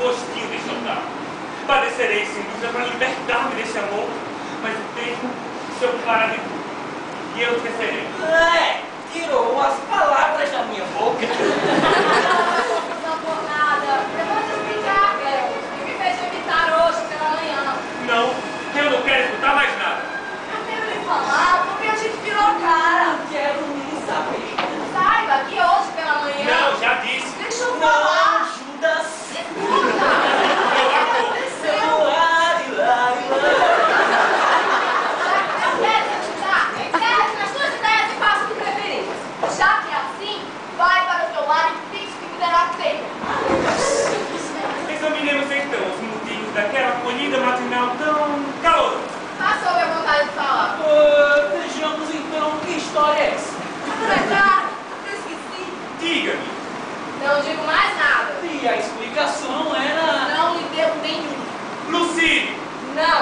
gostinho deste altar. Padecerei sem dúvida para libertar-me deste amor, mas o tempo, seu pai, e eu esquecerei. Tirou as palavras da minha boca. Não por nada. Eu vou te explicar, Cleo. O que me fez evitar hoje pela manhã. Não, eu não quero escutar mais nada. Eu quero lhe falar porque a gente virou cara. Não quero nem saber. Saiba que hoje pela manhã... Não, já disse. Deixa eu falar. Não, Judas. Segunda. Eu acordo. Eu quero te ajudar. Encerre nas suas ideias e faça o que preferir. Já que é assim, vai para o teu lado e fixe que poderá ter. Examinemos então os motivos daquela acolhida matinal tão calorosa. Passou a minha vontade de falar. Vejamos então que história é essa. Aproveitar, eu esqueci. Diga-me. Não digo mais nada. E a explicação era... Não lhe deu nenhum. Lucílio, Não.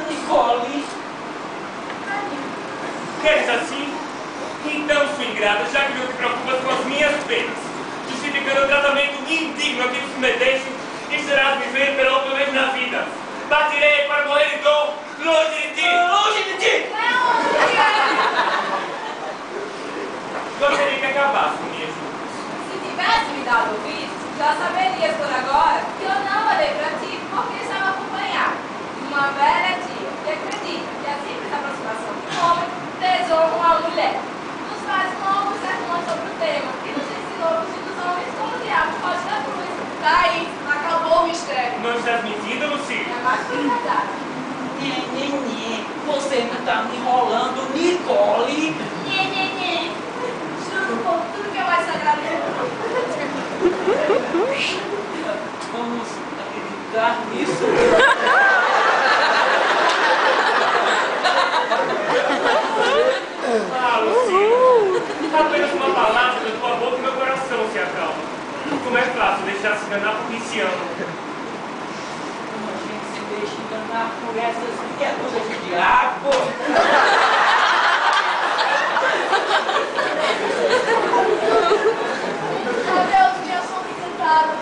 Nicole. queres assim? Então, sua ingrata, já que não te preocupas com as minhas penas, justificando o tratamento indigno a que te submeteste, e serás viver pela última vez na vida. Partirei para morrer de dor, longe de ti! Longe de ti! Gostaria que acabasse, minha Judas. Se tivesse me dado ouvido, já saberias por agora que eu não olhei para ti porque estava acompanhado de uma velha tia que acredita que a simples aproximação de um homem desonra uma mulher. Nos faz longos sermões sobre o tema e nos ensinou a fugir dos homens como o diabo foge da cruz. Daí, acabou o mistério. Não estás mentindo, Lucílio? É mais que verdade. Você não tá me enrolando, Nicole. Juro por tudo que é mais sagrado do mundo. Vamos acreditar nisso? Ah, Lucílio, apenas uma palavra da tua boca e meu coração se acalma. Como é fácil deixar se enganar por quem se ama. Como a gente se deixa enganar por essas criaturas de diabo? Adeus, minha sombra encantada.